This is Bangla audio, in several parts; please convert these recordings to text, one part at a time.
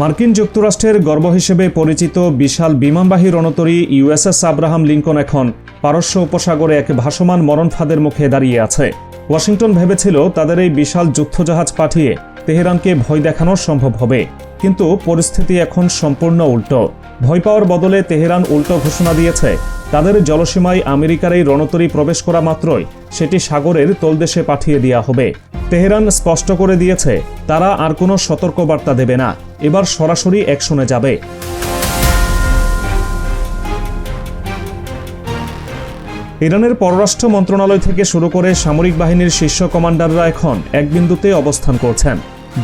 মার্কিন যুক্তরাষ্ট্রের গর্ব হিসেবে পরিচিত বিশাল বিমানবাহী রণতরী ইউএসএস আব্রাহাম লিঙ্কন এখন পারস্য উপসাগরে এক ভাসমান মরণফাঁদের মুখে দাঁড়িয়ে আছে। ওয়াশিংটন ভেবেছিল তাদের এই বিশাল যুদ্ধজাহাজ পাঠিয়ে তেহরানকে ভয় দেখানো সম্ভব হবে, কিন্তু পরিস্থিতি এখন সম্পূর্ণ উল্টো। ভয় পাওয়ার বদলে তেহরান উল্টো ঘোষণা দিয়েছে তাদের জলসীমায় আমেরিকার এই রণতরী প্রবেশ করা মাত্রই সেটি সাগরের তলদেশে পাঠিয়ে দেওয়া হবে। তেহরান স্পষ্ট করে দিয়েছে তারা আর কোনো সতর্কবার্তা দেবে না, এবার সরাসরি অ্যাকশনে যাবে। ইরানের পররাষ্ট্র মন্ত্রণালয় থেকে শুরু করে সামরিক বাহিনীর শীর্ষ কমান্ডাররা এখন এক বিন্দুতে অবস্থান করছেন।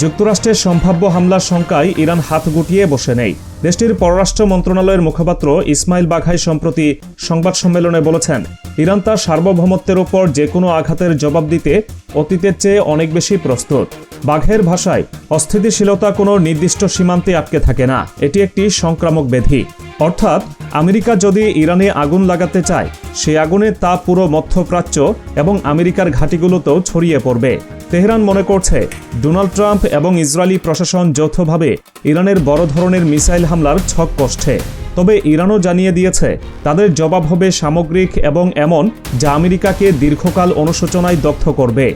যুক্তরাষ্ট্রের সম্ভাব্য হামলার শঙ্কায় ইরান হাত গুটিয়ে বসে নেই। দেশটির পররাষ্ট্র মন্ত্রণালয়ের মুখপাত্র ইসমাইল বাঘাই সম্প্রতি সংবাদ সম্মেলনে বলেছেন, ইরান তার সার্বভৌমত্বের ওপর যে কোনো আঘাতের জবাব দিতে অতীতের চেয়ে অনেক বেশি প্রস্তুত। বাঘের ভাষায়, অস্থিতিশীলতা কোনো নির্দিষ্ট সীমান্তে আটকে থাকে না, এটি একটি সংক্রামক ব্যাধি। অর্থাৎ আমেরিকা যদি ইরানে আগুন লাগাতে চায়, সে আগুনে তা পুরো মধ্যপ্রাচ্য এবং আমেরিকার ঘাঁটিগুলোতেও ছড়িয়ে পড়বে। তেহরান মনে করছে ডোনাল্ড ট্রাম্প এবং ইসরায়েলি প্রশাসন যৌথভাবে ইরানের বড় ধরনের মিসাইল হামলার ছক কষছে। তবে ইরানও জানিয়ে দিয়েছে তাদের জবাব হবে সামগ্রিক এবং এমন যা আমেরিকাকে দীর্ঘকাল অনুশোচনায় দগ্ধ করবে।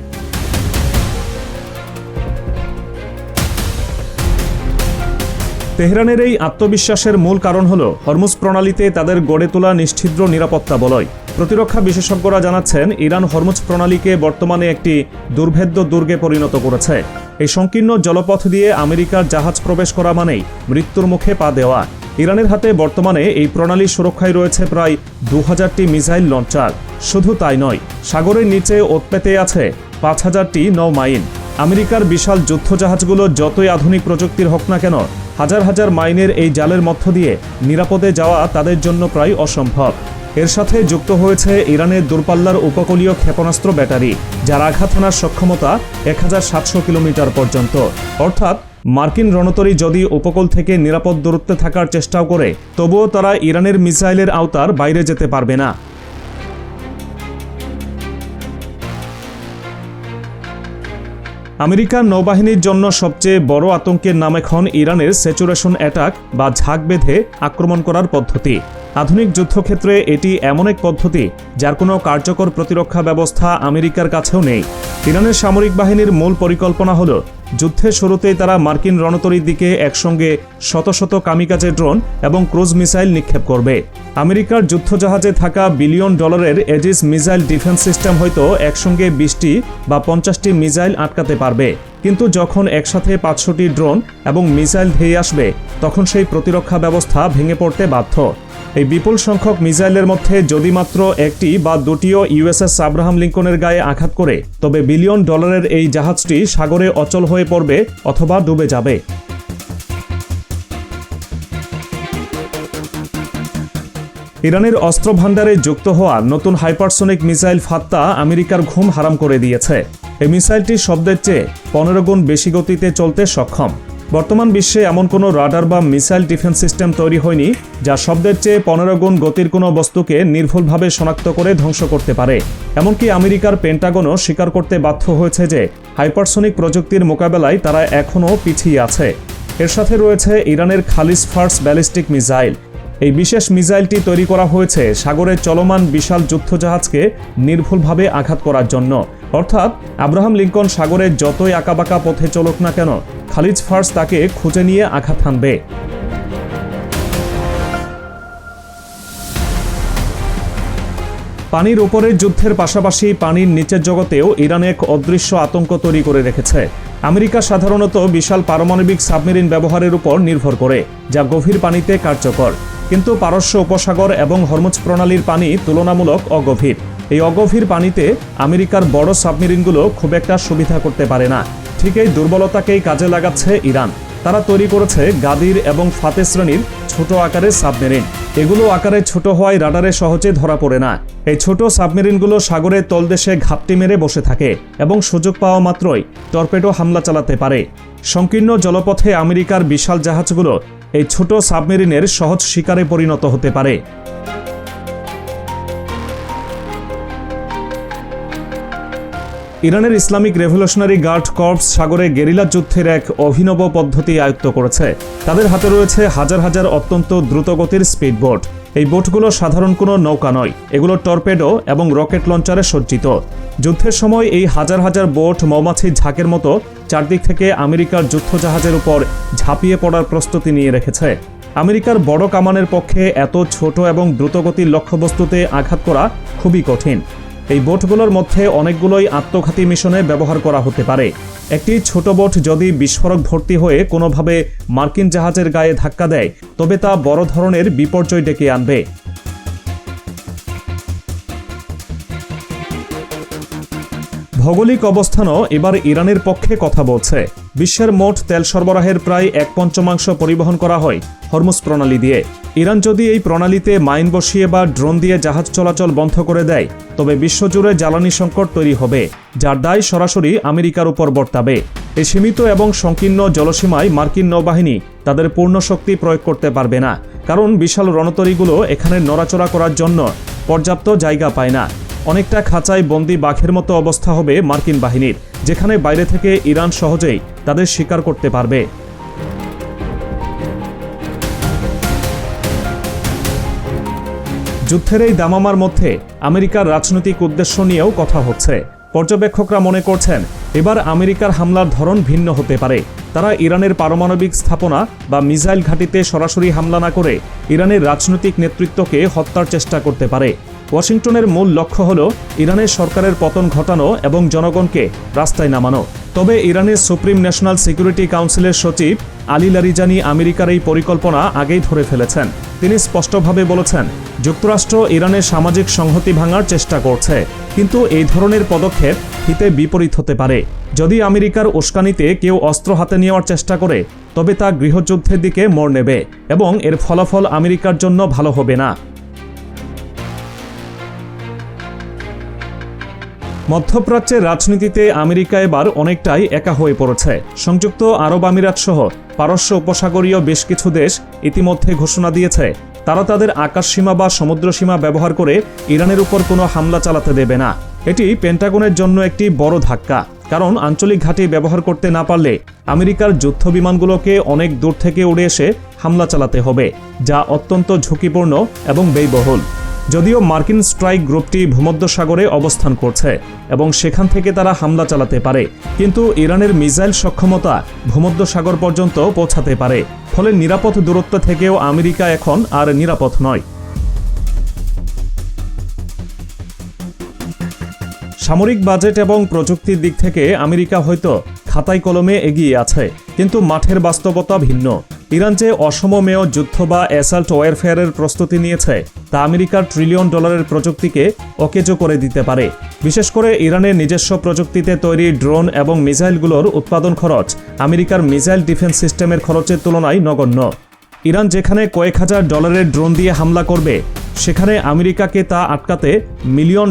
তেহরানের এই আত্মবিশ্বাসের মূল কারণ হল হরমুজ প্রণালীতে তাদের গড়ে তোলা নিশ্ছিদ্র নিরাপত্তা বলয়। প্রতিরক্ষা বিশেষজ্ঞরা জানাচ্ছেন ইরান হরমুজ প্রণালীকে বর্তমানে একটি দুর্ভেদ্য দুর্গে পরিণত করেছে। এই সংকীর্ণ জলপথ দিয়ে আমেরিকার জাহাজ প্রবেশ করা মানেই মৃত্যুর মুখে পা দেওয়া। ইরানের হাতে বর্তমানে এই প্রণালী সুরক্ষায় রয়েছে প্রায় 2000টি মিসাইল লঞ্চার। শুধু তাই নয়, সাগরের নিচে ওৎপেতে আছে 5000টি নৌমাইন। আমেরিকার বিশাল যুদ্ধজাহাজগুলো যতই আধুনিক প্রযুক্তির হোক না কেন, হাজার হাজার মাইলের এই জালের মধ্য দিয়ে নিরাপদে যাওয়া তাদের জন্য প্রায় অসম্ভব। এর সাথে যুক্ত হয়েছে ইরানের দূরপাল্লার উপকূলীয় ক্ষেপণাস্ত্র ব্যাটারি, যার আঘাত হানার সক্ষমতা 1700 কিলোমিটার পর্যন্ত। অর্থাৎ মার্কিন রণতরী যদি উপকূল থেকে নিরাপদ দূরত্বে থাকার চেষ্টাও করে, তবুও তারা ইরানের মিসাইলের আওতার বাইরে যেতে পারবে না। আমেরিকার নৌবাহিনীর জন্য সবচেয়ে বড় আতঙ্কের নাম এখন ইরানের স্যাচুরেশন অ্যাটাক বা ঝাঁক বেঁধে আক্রমণ করার পদ্ধতি। আধুনিক যুদ্ধক্ষেত্রে এটি এমন এক পদ্ধতি যার কোনো কার্যকর প্রতিরক্ষা ব্যবস্থা আমেরিকার কাছেও নেই। ইরানের সামরিক বাহিনীর মূল পরিকল্পনা হল যুদ্ধের শুরুতেই তারা মার্কিন রণতরীর দিকে একসঙ্গে শত শত কামিকাজে ড্রোন এবং ক্রুজ মিসাইল নিক্ষেপ করবে। আমেরিকার যুদ্ধজাহাজে থাকা বিলিয়ন ডলারের এজিস মিসাইল ডিফেন্স সিস্টেম হয়তো একসঙ্গে 20টি বা 50টি মিসাইল আটকাতে পারবে, কিন্তু যখন একসাথে 500টি ড্রোন এবং মিসাইল ধেয়ে আসবে, তখন সেই প্রতিরক্ষা ব্যবস্থা ভেঙে পড়তে বাধ্য। এই বিপুল সংখ্যক মিসাইলের মধ্যে যদি মাত্র একটি বা দুটিও ইউএসএস আব্রাহাম লিঙ্কনের গায়ে আঘাত করে, তবে বিলিয়ন ডলারের এই জাহাজটি সাগরে অচল হয়ে পড়বে অথবা ডুবে যাবে। ইরানের অস্ত্র ভাণ্ডারে যুক্ত হওয়া নতুন হাইপারসোনিক মিসাইল ফাত্তা আমেরিকার ঘুম হারাম করে দিয়েছে। এই মিসাইলটি শব্দের চেয়ে 15 গুণ বেশি গতিতে চলতে সক্ষম। বর্তমান বিশ্বে এমন কোনো রাডার বা মিসাইল ডিফেন্স সিস্টেম তৈরি হয়নি যা শব্দের চেয়ে 15 গুণ গতির কোনো বস্তুকে নির্ভুলভাবে শনাক্ত করে ধ্বংস করতে পারে। এমনকি আমেরিকার পেন্টাগনও স্বীকার করতে বাধ্য হয়েছে যে হাইপারসোনিক প্রযুক্তির মোকাবেলায় তারা এখনও পিছিয়ে আছে। এর সাথে রয়েছে ইরানের খালিজ ফার্স ব্যালিস্টিক মিসাইল। এই বিশেষ মিসাইলটি তৈরি করা হয়েছে সাগরে চলমান বিশাল যুদ্ধজাহাজকে নির্ভুলভাবে আঘাত করার জন্য। অর্থাৎ আব্রাহাম লিঙ্কন সাগরে যতই আঁকাবাঁকা পথে চলুক না কেন, খালিজ ফার্স তাকে খুঁজে নিয়ে আঘাত হানবে। পানির উপরের যুদ্ধের পাশাপাশি পানির নিচের জগতেও ইরান এক অদৃশ্য আতঙ্ক তৈরি করে রেখেছে। আমেরিকা সাধারণত বিশাল পারমাণবিক সাবমেরিন ব্যবহারের উপর নির্ভর করে, যা গভীর পানিতে কার্যকর। কিন্তু পারস্য উপসাগর এবং হরমুজ প্রণালীর পানি তুলনামূলক অগভীর। এই অগভীর পানিতে আমেরিকার বড় সাবমেরিনগুলো খুব একটা সুবিধা করতে পারে না। ঠিক এই দুর্বলতাকেই কাজে লাগাচ্ছে ইরান। তারা তৈরি করেছে গাদির এবং ফাতে শ্রেণীর ছোট আকারের সাবমেরিন। এগুলো আকারে ছোট হওয়ায় রাডারে সহজে ধরা পড়ে না। এই ছোট সাবমেরিনগুলো সাগরের তলদেশে ঘাপটি মেরে বসে থাকে এবং সুযোগ পাওয়া মাত্রই টর্পেডো হামলা চালাতে পারে। সংকীর্ণ জলপথে আমেরিকার বিশাল জাহাজগুলো এই ছোট সাবমেরিনের সহজ শিকারে পরিণত হতে পারে। ইরানের ইসলামিক রেভলিউশনারি গার্ড কর্পস সাগরে গেরিলা যুদ্ধের এক অভিনব পদ্ধতি আয়ত্ত করেছে। তাদের হাতে রয়েছে হাজার হাজার অত্যন্ত দ্রুতগতির স্পিডবোট। এই বোটগুলো সাধারণ কোনো নৌকা নয়, এগুলো টর্পেডো এবং রকেট লঞ্চারে সজ্জিত। যুদ্ধের সময় এই হাজার হাজার বোট মৌমাছির ঝাঁকের মতো চারদিক থেকে আমেরিকার যুদ্ধজাহাজের উপর ঝাঁপিয়ে পড়ার প্রস্তুতি নিয়ে রেখেছে। আমেরিকার বড় কামানের পক্ষে এত ছোট এবং দ্রুতগতির লক্ষ্যবস্তুতে আঘাত করা খুবই কঠিন। এই বোটগুলোর মধ্যে অনেকগুলোই আত্মঘাতী মিশনে ব্যবহার করা হতে পারে। একটি ছোট বোট যদি বিস্ফোরক ভর্তি হয়ে কোনোভাবে মার্কিন জাহাজের গায়ে ধাক্কা দেয়, তবে তা বড় ধরনের বিপর্যয় ডেকে আনবে। ভৌগোলিক অবস্থানও এবার ইরানের পক্ষে কথা বলছে। বিশ্বের মোট তেল সরবরাহের প্রায় 1/5 পরিবহন করা হয় হরমুজ প্রণালী দিয়ে। ইরান যদি এই প্রণালীতে মাইন বসিয়ে বা ড্রোন দিয়ে জাহাজ চলাচল বন্ধ করে দেয়, তবে বিশ্বজুড়ে জ্বালানি সংকট তৈরি হবে, যার দায় সরাসরি আমেরিকার উপর বর্তাবে। এই সীমিত এবং সংকীর্ণ জলসীমায় মার্কিন নৌবাহিনী তাদের পূর্ণ শক্তি প্রয়োগ করতে পারবে না, কারণ বিশাল রণতরীগুলো এখানে নড়াচড়া করার জন্য পর্যাপ্ত জায়গা পায় না। অনেকটা খাঁচায় বন্দি বাঘের মতো অবস্থা হবে মার্কিন বাহিনীর, যেখানে বাইরে থেকে ইরান সহজেই তাদের শিকার করতে পারবে। যুদ্ধের এই দামামার মধ্যে আমেরিকার রাজনৈতিক উদ্দেশ্য নিয়েও কথা হচ্ছে। পর্যবেক্ষকরা মনে করছেন, এবার আমেরিকার হামলার ধরন ভিন্ন হতে পারে। তারা ইরানের পারমাণবিক স্থাপনা বা মিসাইল ঘাঁটিতে সরাসরি হামলা না করে ইরানের রাজনৈতিক নেতৃত্বকে হত্যার চেষ্টা করতে পারে। ওয়াশিংটনের মূল লক্ষ্য হল ইরানের সরকারের পতন ঘটানো এবং জনগণকে রাস্তায় নামানো। তবে ইরানের সুপ্রিম ন্যাশনাল সিকিউরিটি কাউন্সিলের সচিব আলী লারিজানি আমেরিকার এই পরিকল্পনা আগেই ধরে ফেলেছেন। তিনি স্পষ্টভাবে বলেছেন, যুক্তরাষ্ট্র ইরানের সামাজিক সংহতি ভাঙার চেষ্টা করছে, কিন্তু এই ধরনের পদক্ষেপ হিতে বিপরীত হতে পারে। যদি আমেরিকার উস্কানিতে কেউ অস্ত্র হাতে নেওয়ার চেষ্টা করে, তবে তা গৃহযুদ্ধের দিকে মোড় নেবে এবং এর ফলাফল আমেরিকার জন্য ভালো হবে না। মধ্যপ্রাচ্যের রাজনীতিতে আমেরিকা এবার অনেকটাই একা হয়ে পড়েছে। সংযুক্ত আরব আমিরাত সহ পারস্য উপসাগরীয় বেশ কিছু দেশ ইতিমধ্যে ঘোষণা দিয়েছে তারা তাদের আকাশসীমা বা সমুদ্রসীমা ব্যবহার করে ইরানের উপর কোনো হামলা চালাতে দেবে না। এটি পেন্টাগনের জন্য একটি বড় ধাক্কা, কারণ আঞ্চলিক ঘাঁটি ব্যবহার করতে না পারলে আমেরিকার যুদ্ধ বিমানগুলোকে অনেক দূর থেকে উড়ে এসে হামলা চালাতে হবে, যা অত্যন্ত ঝুঁকিপূর্ণ এবং ব্যয়বহুল। যদিও মার্কিন স্ট্রাইক গ্রুপটি ভূমধ্যসাগরে অবস্থান করছে এবং সেখান থেকে তারা হামলা চালাতে পারে, কিন্তু ইরানের মিসাইল সক্ষমতা ভূমধ্যসাগর পর্যন্ত পৌঁছাতে পারে। ফলে নিরাপদ দূরত্ব থেকেও আমেরিকা এখন আর নিরাপদ নয়। সামরিক বাজেট এবং প্রযুক্তির দিক থেকে আমেরিকা হয়তো খাতায় কলমে এগিয়ে আছে, কিন্তু মাঠের বাস্তবতা ভিন্ন। ইরান যে অসমমেয় যুদ্ধ বা অ্যাসাল্ট ওয়ারফেয়ারের প্রস্তুতি নিয়েছে, তা আমেরিকার $1 ট্রিলিয়ন প্রযুক্তিকে অকেজো করে দিতে পারে। বিশেষ করে ইরানের নিজস্ব প্রযুক্তিতে তৈরি ড্রোন এবং মিসাইলগুলোর উৎপাদন খরচ আমেরিকার মিসাইল ডিফেন্স সিস্টেমের খরচের তুলনায় নগণ্য। ইরান যেখানে কয়েক হাজার ডলারের ড্রোন দিয়ে হামলা করবে, সেখানে আমেরিকাকে তা আটকাতে $1 মিলিয়ন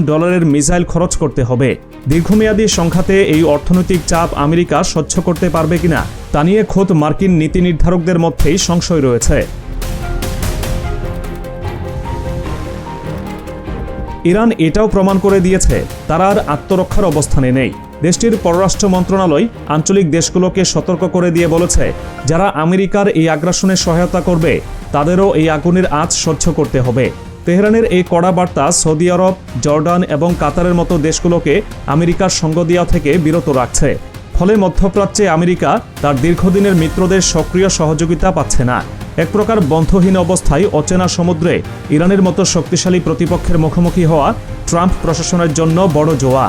মিসাইল খরচ করতে হবে। দীর্ঘমেয়াদী সংঘাতে এই অর্থনৈতিক চাপ আমেরিকা সহ্য করতে পারবে কিনা তা নিয়ে খোদ মার্কিন নীতি নির্ধারকদের মধ্যেই সংশয় রয়েছে। ইরান এটাও প্রমাণ করে দিয়েছে তারা আর আত্মরক্ষার অবস্থানে নেই। দেশটির পররাষ্ট্র মন্ত্রণালয় আঞ্চলিক দেশগুলোকে সতর্ক করে দিয়ে বলেছে, যারা আমেরিকার এই আগ্রাসনে সহায়তা করবে তাদেরও এই আগুনের আঁচ সহ্য করতে হবে। তেহরানের এই কড়া বার্তা সৌদি আরব, জর্ডান এবং কাতারের মতো দেশগুলোকে আমেরিকার সঙ্গ দেওয়া থেকে বিরত রাখছে। ফলে মধ্যপ্রাচ্যে আমেরিকা তার দীর্ঘদিনের মিত্রদের সক্রিয় সহযোগিতা পাচ্ছে না। এক প্রকার বন্ধহীন অবস্থায় অচেনা সমুদ্রে ইরানের মতো শক্তিশালী প্রতিপক্ষের মুখোমুখি হওয়া ট্রাম্প প্রশাসনের জন্য বড় জোয়া।